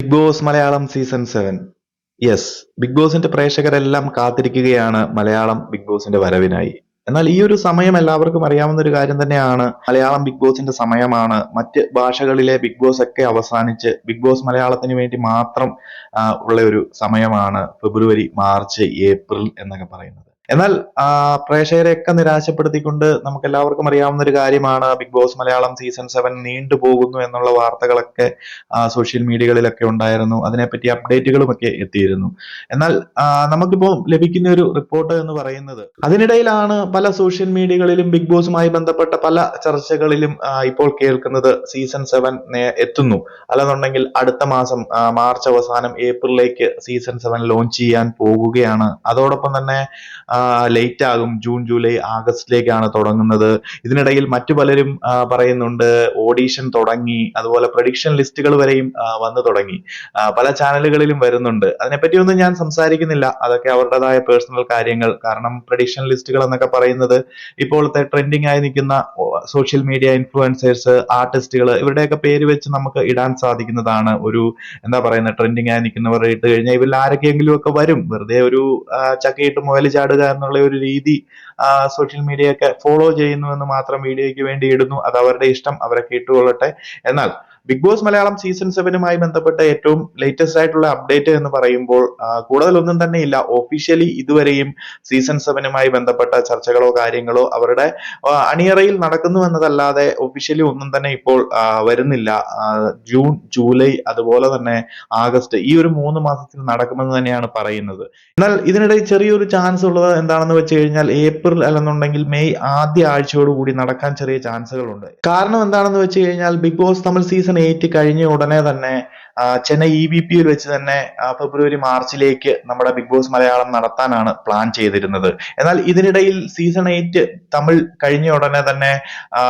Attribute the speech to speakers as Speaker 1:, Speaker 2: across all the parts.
Speaker 1: Big Boss Malayalam season 7. Yes, Bigg ബോസിന്റെ പ്രേക്ഷകരെല്ലാം കാത്തിരിക്കുകയാണ് മലയാളം ബിഗ് ബോസിന്റെ വരവിനായി. എന്നാൽ ഈ ഒരു സമയം എല്ലാവർക്കും അറിയാവുന്ന ഒരു കാര്യം തന്നെയാണ്. മലയാളം ബിഗ് ബോസിന്റെ സമയമാണ്. മറ്റ് ഭാഷകളിലെ ബിഗ് ബോസ് ഒക്കെ അവസാനിച്ച് ബിഗ് ബോസ് മലയാളത്തിന് വേണ്ടി മാത്രം ഉള്ള ഒരു സമയമാണ് ഫെബ്രുവരി, മാർച്ച്, ഏപ്രിൽ എന്നൊക്കെ പറയുന്നത്. എന്നാൽ പ്രേക്ഷകരെയൊക്കെ നിരാശപ്പെടുത്തിക്കൊണ്ട് നമുക്ക് എല്ലാവർക്കും അറിയാവുന്ന ഒരു കാര്യമാണ് ബിഗ് ബോസ് മലയാളം സീസൺ 7 നീണ്ടുപോകുന്നു എന്നുള്ള വാർത്തകളൊക്കെ സോഷ്യൽ മീഡിയകളിലൊക്കെ ഉണ്ടായിരുന്നു. അതിനെപ്പറ്റി അപ്ഡേറ്റുകളും ഒക്കെ എത്തിയിരുന്നു. എന്നാൽ നമുക്കിപ്പോൾ ലഭിക്കുന്ന ഒരു റിപ്പോർട്ട് എന്ന് പറയുന്നത്, അതിനിടയിലാണ് പല സോഷ്യൽ മീഡിയകളിലും ബിഗ് ബോസുമായി ബന്ധപ്പെട്ട പല ചർച്ചകളിലും ഇപ്പോൾ കേൾക്കുന്നത് സീസൺ 7 എത്തുന്നു, അല്ലെന്നുണ്ടെങ്കിൽ അടുത്ത മാസം മാർച്ച് അവസാനം ഏപ്രിലേക്ക് സീസൺ 7 ലോഞ്ച് ചെയ്യാൻ പോകുകയാണ്. അതോടൊപ്പം തന്നെ ലേറ്റ് ആകും, ജൂൺ, ജൂലൈ, ആഗസ്റ്റിലേക്കാണ് തുടങ്ങുന്നത്. ഇതിനിടയിൽ മറ്റു പലരും പറയുന്നുണ്ട് ഓഡീഷൻ തുടങ്ങി, അതുപോലെ പ്രഡിക്ഷൻ ലിസ്റ്റുകൾ വരെയും വന്നു തുടങ്ങി. പല ചാനലുകളിലും വരുന്നുണ്ട്. അതിനെപ്പറ്റിയൊന്നും ഞാൻ സംസാരിക്കുന്നില്ല, അതൊക്കെ അവരുടേതായ പേഴ്സണൽ കാര്യങ്ങൾ. കാരണം പ്രഡിക്ഷൻ ലിസ്റ്റുകൾ എന്നൊക്കെ പറയുന്നത് ഇപ്പോഴത്തെ ട്രെൻഡിങ് ആയി നിൽക്കുന്ന സോഷ്യൽ മീഡിയ ഇൻഫ്ലുവൻസേഴ്സ്, ആർട്ടിസ്റ്റുകൾ, ഇവരുടെയൊക്കെ പേര് വെച്ച് നമുക്ക് ഇടാൻ സാധിക്കുന്നതാണ്. ഒരു എന്താ പറയുന്നത്, ട്രെൻഡിങ് ആയി നിൽക്കുന്നവർ ഇട്ട് കഴിഞ്ഞാൽ ഇവരിൽ ആരൊക്കെയെങ്കിലും ഒക്കെ വരും. വെറുതെ ഒരു ചക്കയിട്ട് മുയൽ ചാടുക എന്നുള്ള ഒരു രീതി സോഷ്യൽ മീഡിയ ഒക്കെ ഫോളോ ചെയ്യുന്നു എന്ന് മാത്രം വീഡിയോയ്ക്ക് വേണ്ടി ഇടുന്നു. അത് അവരുടെ ഇഷ്ടം, അവരൊക്കെ ഇട്ടുകൊള്ളട്ടെ. എന്നാൽ ബിഗ് ബോസ് മലയാളം സീസൺ 7 ബന്ധപ്പെട്ട ഏറ്റവും ലേറ്റസ്റ്റ് ആയിട്ടുള്ള അപ്ഡേറ്റ് എന്ന് പറയുമ്പോൾ കൂടുതലൊന്നും തന്നെ ഇല്ല. ഒഫീഷ്യലി ഇതുവരെയും സീസൺ 7 ബന്ധപ്പെട്ട ചർച്ചകളോ കാര്യങ്ങളോ അവരുടെ അണിയറയിൽ നടക്കുന്നു എന്നതല്ലാതെ ഒഫീഷ്യലി ഒന്നും തന്നെ ഇപ്പോൾ വരുന്നില്ല. ജൂൺ, ജൂലൈ, അതുപോലെ തന്നെ ആഗസ്റ്റ്, ഈ ഒരു 3 മാസത്തിൽ നടക്കുമെന്ന് തന്നെയാണ് പറയുന്നത്. എന്നാൽ ഇതിനിടയിൽ ചെറിയൊരു ചാൻസ് ഉള്ളത് എന്താണെന്ന് വെച്ച് കഴിഞ്ഞാൽ ഏപ്രിൽ അല്ലെന്നുണ്ടെങ്കിൽ മെയ് ആദ്യ ആഴ്ചയോടുകൂടി നടക്കാൻ ചെറിയ ചാൻസുകളുണ്ട്. കാരണം എന്താണെന്ന് വെച്ച് കഴിഞ്ഞാൽ ബിഗ് ബോസ് തമിഴ് സീസൺ 8 കഴിഞ്ഞ ഉടനെ തന്നെ ചെന്നൈ EVP-യിൽ വെച്ച് തന്നെ ഫെബ്രുവരി, മാർച്ചിലേക്ക് നമ്മുടെ ബിഗ് ബോസ് മലയാളം നടത്താനാണ് പ്ലാൻ ചെയ്തിരുന്നത്. എന്നാൽ ഇതിനിടയിൽ സീസൺ 8 തമിഴ് കഴിഞ്ഞ ഉടനെ തന്നെ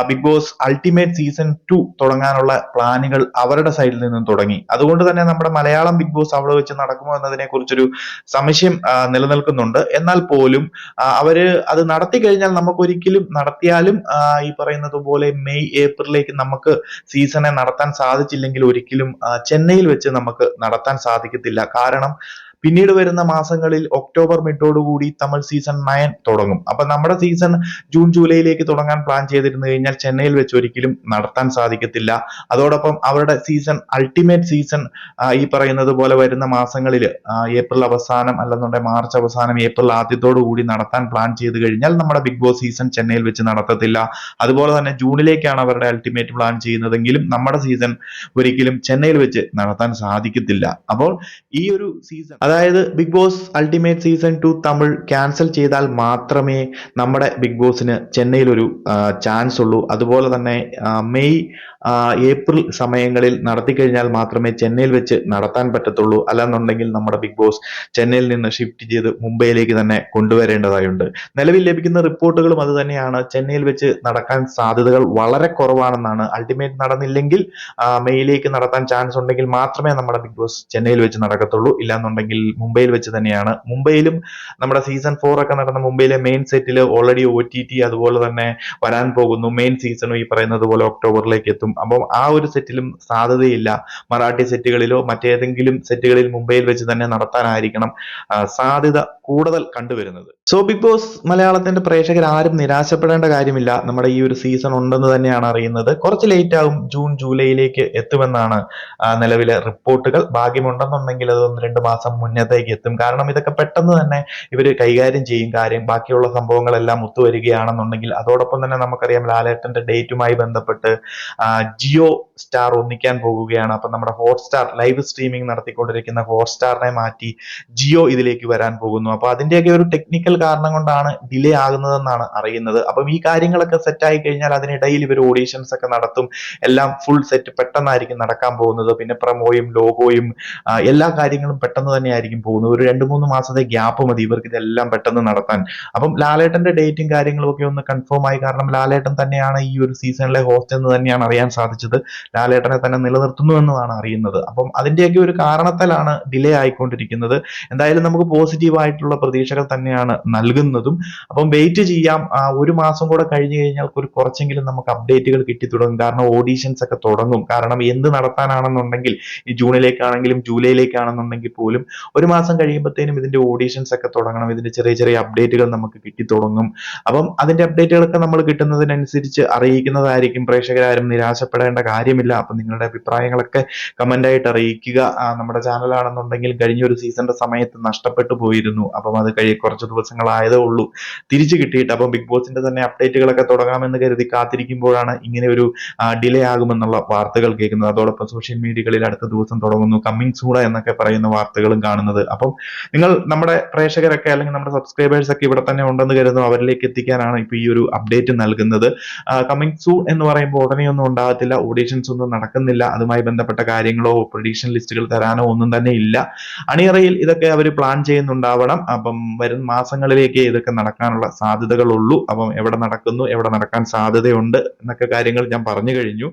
Speaker 1: ബിഗ് ബോസ് അൾട്ടിമേറ്റ് സീസൺ 2 തുടങ്ങാനുള്ള പ്ലാനുകൾ അവരുടെ സൈഡിൽ നിന്നും തുടങ്ങി. അതുകൊണ്ട് തന്നെ നമ്മുടെ മലയാളം ബിഗ് ബോസ് അവിടെ വെച്ച് നടക്കുമോ എന്നതിനെ കുറിച്ചൊരു സംശയം നിലനിൽക്കുന്നുണ്ട്. എന്നാൽ പോലും അവര് അത് നടത്തി കഴിഞ്ഞാൽ നമുക്കൊരിക്കലും നടത്തിയാലും ഈ പറയുന്നത് പോലെ മെയ്, ഏപ്രിലേക്ക് നമുക്ക് സീസണെ നടത്താൻ സാധിച്ചില്ലെങ്കിൽ ഒരിക്കലും ചെന്നൈയിൽ വെച്ച് നമുക്ക് നടത്താൻ സാധിക്കത്തില്ല. കാരണം പിന്നീട് വരുന്ന മാസങ്ങളിൽ ഒക്ടോബർ മിഡോടുകൂടി തമിഴ് സീസൺ 9 തുടങ്ങും. അപ്പൊ നമ്മുടെ സീസൺ ജൂൺ, ജൂലൈയിലേക്ക് തുടങ്ങാൻ പ്ലാൻ ചെയ്തിരുന്നു കഴിഞ്ഞാൽ ചെന്നൈയിൽ വെച്ച് ഒരിക്കലും നടത്താൻ സാധിക്കത്തില്ല. അതോടൊപ്പം അവരുടെ സീസൺ, അൾട്ടിമേറ്റ് സീസൺ ഈ പറയുന്നത് പോലെ വരുന്ന മാസങ്ങളിൽ ഏപ്രിൽ അവസാനം അല്ലെന്നുണ്ടെങ്കിൽ മാർച്ച് അവസാനം, ഏപ്രിൽ ആദ്യത്തോടു കൂടി നടത്താൻ പ്ലാൻ ചെയ്ത് കഴിഞ്ഞാൽ നമ്മുടെ ബിഗ് ബോസ് സീസൺ ചെന്നൈയിൽ വെച്ച് നടത്തത്തില്ല. അതുപോലെ തന്നെ ജൂണിലേക്കാണ് അവരുടെ അൾട്ടിമേറ്റ് പ്ലാൻ ചെയ്യുന്നതെങ്കിലും നമ്മുടെ സീസൺ ഒരിക്കലും ചെന്നൈയിൽ വെച്ച് നടത്താൻ സാധിക്കത്തില്ല. അപ്പോൾ ഈ ഒരു സീസൺ, അതായത് Bigg Boss ultimate season 2 Tamil cancel ചെയ്താൽ മാത്രമേ നമ്മുടെ ബിഗ് ബോസിന് ചെന്നൈയിൽ ഒരു ചാൻസ് ഉള്ളൂ. അതുപോലെ തന്നെ മെയ്, ഏപ്രിൽ സമയങ്ങളിൽ നടത്തി കഴിഞ്ഞാൽ മാത്രമേ ചെന്നൈയിൽ വെച്ച് നടത്താൻ പറ്റത്തുള്ളൂ. അല്ലാന്നുണ്ടെങ്കിൽ നമ്മുടെ ബിഗ് ബോസ് ചെന്നൈയിൽ നിന്ന് ഷിഫ്റ്റ് ചെയ്ത് മുംബൈയിലേക്ക് തന്നെ കൊണ്ടുവരേണ്ടതായുണ്ട്. നിലവിൽ ലഭിക്കുന്ന റിപ്പോർട്ടുകളും അത് തന്നെയാണ്. ചെന്നൈയിൽ വെച്ച് നടക്കാൻ സാധ്യതകൾ വളരെ കുറവാണെന്നാണ്. അൾട്ടിമേറ്റ് നടന്നില്ലെങ്കിൽ മെയ്യിലേക്ക് നടത്താൻ ചാൻസ് ഉണ്ടെങ്കിൽ മാത്രമേ നമ്മുടെ ബിഗ് ബോസ് ചെന്നൈയിൽ വെച്ച് നടക്കത്തുള്ളൂ. ഇല്ലാന്നുണ്ടെങ്കിൽ മുംബൈയിൽ വെച്ച് തന്നെയാണ്. മുംബൈയിലും നമ്മുടെ സീസൺ 4 ഒക്കെ നടന്ന മുംബൈയിലെ മെയിൻ സെറ്റിൽ ഓൾറെഡി OTT അതുപോലെ തന്നെ വരാൻ പോകുന്നു. മെയിൻ സീസണും ഈ പറയുന്നത് പോലെ ഒക്ടോബറിലേക്ക് എത്തും. അപ്പം ആ ഒരു സെറ്റിലും സാധ്യതയില്ല. മറാഠി സെറ്റുകളിലോ മറ്റേതെങ്കിലും സെറ്റുകളിൽ മുംബൈയിൽ വെച്ച് തന്നെ നടത്താനായിരിക്കണം സാധ്യത കൂടുതൽ കണ്ടുവരുന്നത്. സോ ബിഗ് ബോസ് മലയാളത്തിന്റെ പ്രേക്ഷകർ ആരും നിരാശപ്പെടേണ്ട കാര്യമില്ല. നമ്മുടെ ഈ ഒരു സീസൺ ഉണ്ടെന്ന് തന്നെയാണ് അറിയുന്നത്. കുറച്ച് ലേറ്റ് ആകും, ജൂൺ, ജൂലൈയിലേക്ക് എത്തുമെന്നാണ് നിലവിലെ റിപ്പോർട്ടുകൾ. ഭാഗ്യമുണ്ടെന്നുണ്ടെങ്കിൽ അത് 1-2 മാസം മുന്നത്തേക്ക് എത്തും. കാരണം ഇതൊക്കെ പെട്ടെന്ന് തന്നെ ഇവര് കൈകാര്യം ചെയ്യും. കാര്യം ബാക്കിയുള്ള സംഭവങ്ങളെല്ലാം ഒത്തുവരികയാണെന്നുണ്ടെങ്കിൽ. അതോടൊപ്പം തന്നെ നമുക്കറിയാം ലാലേട്ടന്റെ ഡേറ്റുമായി ബന്ധപ്പെട്ട് ജിയോ സ്റ്റാർ ഒന്നിക്കാൻ പോകുകയാണ്. അപ്പൊ നമ്മുടെ ഹോട്ട്സ്റ്റാർ ലൈവ് സ്ട്രീമിംഗ് നടത്തിക്കൊണ്ടിരിക്കുന്ന ഹോട്ട്സ്റ്റാറിനെ മാറ്റി ജിയോ ഇതിലേക്ക് വരാൻ പോകുന്നു. അപ്പൊ അതിന്റെയൊക്കെ ഒരു ടെക്നിക്കൽ കാരണം കൊണ്ടാണ് ഡിലേ ആകുന്നതെന്നാണ് അറിയുന്നത്. അപ്പം ഈ കാര്യങ്ങളൊക്കെ സെറ്റ് ആയി കഴിഞ്ഞാൽ അതിനിടയിൽ ഇവർ ഓഡീഷൻസ് ഒക്കെ നടത്തും. എല്ലാം ഫുൾ സെറ്റ് പെട്ടെന്നായിരിക്കും നടക്കാൻ പോകുന്നത്. പിന്നെ പ്രമോയും ലോഗോയും എല്ലാ കാര്യങ്ങളും പെട്ടെന്ന് തന്നെ ആയിരിക്കും പോകുന്നത്. ഒരു 2-3 മാസത്തെ ഗ്യാപ്പ് മതി ഇവർക്ക് ഇതെല്ലാം പെട്ടെന്ന് നടത്താൻ. അപ്പം ലാലേട്ടന്റെ ഡേറ്റും കാര്യങ്ങളും ഒക്കെ ഒന്ന് കൺഫേം ആയി. കാരണം ലാലേട്ടൻ തന്നെയാണ് ഈ ഒരു സീസണിലെ ഹോസ്റ്റ് എന്ന് തന്നെയാണ് അറിയാൻ സാധിച്ചത്. ലാലേട്ടനെ തന്നെ നിലനിർത്തുന്നു എന്നതാണ് അറിയുന്നത്. അപ്പം അതിന്റെയൊക്കെ ഒരു കാരണത്താലാണ് ഡിലേ ആയിക്കൊണ്ടിരിക്കുന്നത്. എന്തായാലും നമുക്ക് പോസിറ്റീവ് ആയിട്ടുള്ള പ്രതീക്ഷകൾ തന്നെയാണ് നൽകുന്നതും. അപ്പം വെയിറ്റ് ചെയ്യാം. ഒരു മാസം കൂടെ കഴിഞ്ഞു കഴിഞ്ഞാൽ കുറച്ചെങ്കിലും നമുക്ക് അപ്ഡേറ്റുകൾ കിട്ടി തുടങ്ങും. കാരണം ഓഡീഷൻസ് ഒക്കെ തുടങ്ങും. കാരണം എന്ത് നടത്താനാണെന്നുണ്ടെങ്കിൽ ഈ ജൂണിലേക്കാണെങ്കിലും ജൂലൈയിലേക്കാണെന്നുണ്ടെങ്കിൽ പോലും ഒരു മാസം കഴിയുമ്പോഴത്തേനും ഇതിന്റെ ഓഡീഷൻസ് ഒക്കെ തുടങ്ങണം. ഇതിന്റെ ചെറിയ ചെറിയ അപ്ഡേറ്റുകൾ നമുക്ക് കിട്ടി തുടങ്ങും. അപ്പം അതിന്റെ അപ്ഡേറ്റുകളൊക്കെ നമ്മൾ കിട്ടുന്നതിനനുസരിച്ച് അറിയിക്കുന്നതായിരിക്കും. പ്രേക്ഷകരാരും നിരാശപ്പെടേണ്ട കാര്യമില്ല. അപ്പം നിങ്ങളുടെ അഭിപ്രായങ്ങളൊക്കെ കമന്റ് ആയിട്ട് അറിയിക്കുക. നമ്മുടെ ചാനലാണെന്നുണ്ടെങ്കിൽ കഴിഞ്ഞ ഒരു സീസണിന്റെ സമയത്ത് നഷ്ടപ്പെട്ടു പോയിരുന്നു. അപ്പം അത് കുറച്ച് ദിവസങ്ങളായതേ ഉള്ളൂ തിരിച്ചു കിട്ടിയിട്ട്. അപ്പം ബിഗ് ബോസിന്റെ തന്നെ അപ്ഡേറ്റുകളൊക്കെ തുടങ്ങാമെന്ന് കരുതി കാത്തിരിക്കുമ്പോഴാണ് ഇങ്ങനെ ഒരു ഡിലേ ആകുമെന്നുള്ള വാർത്തകൾ കേൾക്കുന്നത്. അതോടൊപ്പം സോഷ്യൽ മീഡിയകളിൽ അടുത്ത ദിവസം തുടങ്ങുന്നു, കമ്മിങ് സൂൺ എന്നൊക്കെ പറയുന്ന വാർത്തകളും കാണുന്നത്. അപ്പം നിങ്ങൾ നമ്മുടെ പ്രേക്ഷകരൊക്കെ അല്ലെങ്കിൽ നമ്മുടെ സബ്സ്ക്രൈബേഴ്സ് ഒക്കെ ഇവിടെ തന്നെ ഉണ്ടെന്ന് കരുതുന്നു. അവരിലേക്ക് എത്തിക്കാനാണ് ഇപ്പൊ ഈ ഒരു അപ്ഡേറ്റ് നൽകുന്നത്. കമ്മിങ് സൂൺ എന്ന് പറയുമ്പോൾ ഉടനെ ഒന്നും ഉണ്ടാകത്തില്ല. ഓഡീഷൻസ് ഒന്നും നടക്കുന്നില്ല. അതുമായി ബന്ധപ്പെട്ട കാര്യങ്ങളോ പ്രൊഡിക്ഷൻ ലിസ്റ്റുകൾ തരാനോ ഒന്നും തന്നെ ഇല്ല. അണിയറയിൽ ഇതൊക്കെ അവർ പ്ലാൻ ചെയ്യുന്നുണ്ടാവണം. അപ്പം വരും മാസങ്ങളിലേക്ക് ഇതൊക്കെ നടക്കാനുള്ള സാധ്യതകളുള്ളൂ. അപ്പം എവിടെ നടക്കുന്നു, എവിടെ നടക്കാൻ സാധ്യതയുണ്ട് എന്നൊക്കെ കാര്യങ്ങൾ ഞാൻ പറഞ്ഞു കഴിഞ്ഞു.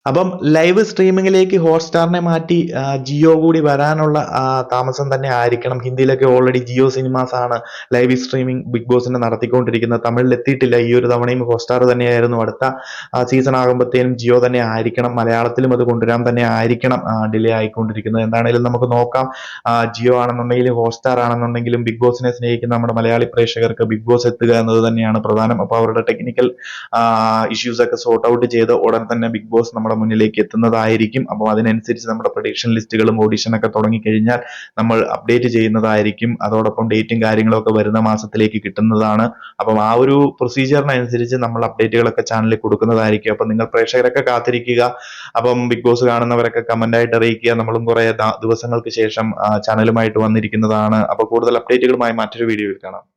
Speaker 1: അപ്പം ലൈവ് സ്ട്രീമിംഗിലേക്ക് ഹോട്ട്സ്റ്റാറിനെ മാറ്റി ജിയോ കൂടി വരാനുള്ള താമസം തന്നെ ആയിരിക്കണം. ഹിന്ദിയിലൊക്കെ ഓൾറെഡി ജിയോ സിനിമാസ് ആണ് ലൈവ് സ്ട്രീമിംഗ് ബിഗ് ബോസിനെ നടത്തിക്കൊണ്ടിരിക്കുന്നത്. തമിഴിൽ എത്തിയിട്ടില്ല. ഈ ഒരു തവണയും ഹോട്ട്സ്റ്റാർ തന്നെയായിരുന്നു. അടുത്ത സീസൺ ആകുമ്പോഴത്തേനും ജിയോ തന്നെ ആയിരിക്കണം. മലയാളത്തിലും അത് കൊണ്ടുവരാൻ തന്നെ ആയിരിക്കണം ഡിലേ ആയിക്കൊണ്ടിരിക്കുന്നത്. എന്താണെങ്കിലും നമുക്ക് നോക്കാം. ജിയോ ആണെന്നുണ്ടെങ്കിലും ഹോട്ട്സ്റ്റാർ ആണെന്നുണ്ടെങ്കിലും ബിഗ് ബോസിനെ സ്നേഹിക്കുന്ന നമ്മുടെ മലയാളി പ്രേക്ഷകർക്ക് ബിഗ് ബോസ് എത്തുക എന്നത് തന്നെയാണ് പ്രധാനം. അപ്പോൾ അവരുടെ ടെക്നിക്കൽ ഇഷ്യൂസ് ഒക്കെ സോർട്ട് ഔട്ട് ചെയ്ത് ഉടൻ തന്നെ ബിഗ് ബോസ് നമ്മുടെ മുന്നിലേക്ക് എത്തുന്നതായിരിക്കും. അപ്പോൾ അതിനനുസരിച്ച് നമ്മുടെ പ്രൊഡിക്ഷൻ ലിസ്റ്റുകളും ഓഡിഷൻ ഒക്കെ തുടങ്ങിക്കഴിഞ്ഞാൽ നമ്മൾ അപ്ഡേറ്റ് ചെയ്യുന്നതായിരിക്കും. അതോടൊപ്പം ഡേറ്റും കാര്യങ്ങളും ഒക്കെ വരുന്ന മാസത്തിലേക്ക് കിട്ടുന്നതാണ്. അപ്പം ആ ഒരു പ്രൊസീജിയറിനനുസരിച്ച് നമ്മൾ അപ്ഡേറ്റുകളൊക്കെ ചാനലിൽ കൊടുക്കുന്നതായിരിക്കും. അപ്പം നിങ്ങൾ പ്രേക്ഷകരൊക്കെ കാത്തിരിക്കുക. അപ്പം ബിഗ് ബോസ് കാണുന്നവരൊക്കെ കമന്റ് ആയിട്ട് അറിയിക്കുക. നമ്മളും കുറെ ദിവസങ്ങൾക്ക് ശേഷം ചാനലുമായിട്ട് വന്നിരിക്കുന്നതാണ്. അപ്പോൾ കൂടുതൽ അപ്ഡേറ്റുകളുമായി മറ്റൊരു വീഡിയോയിൽ കാണാം.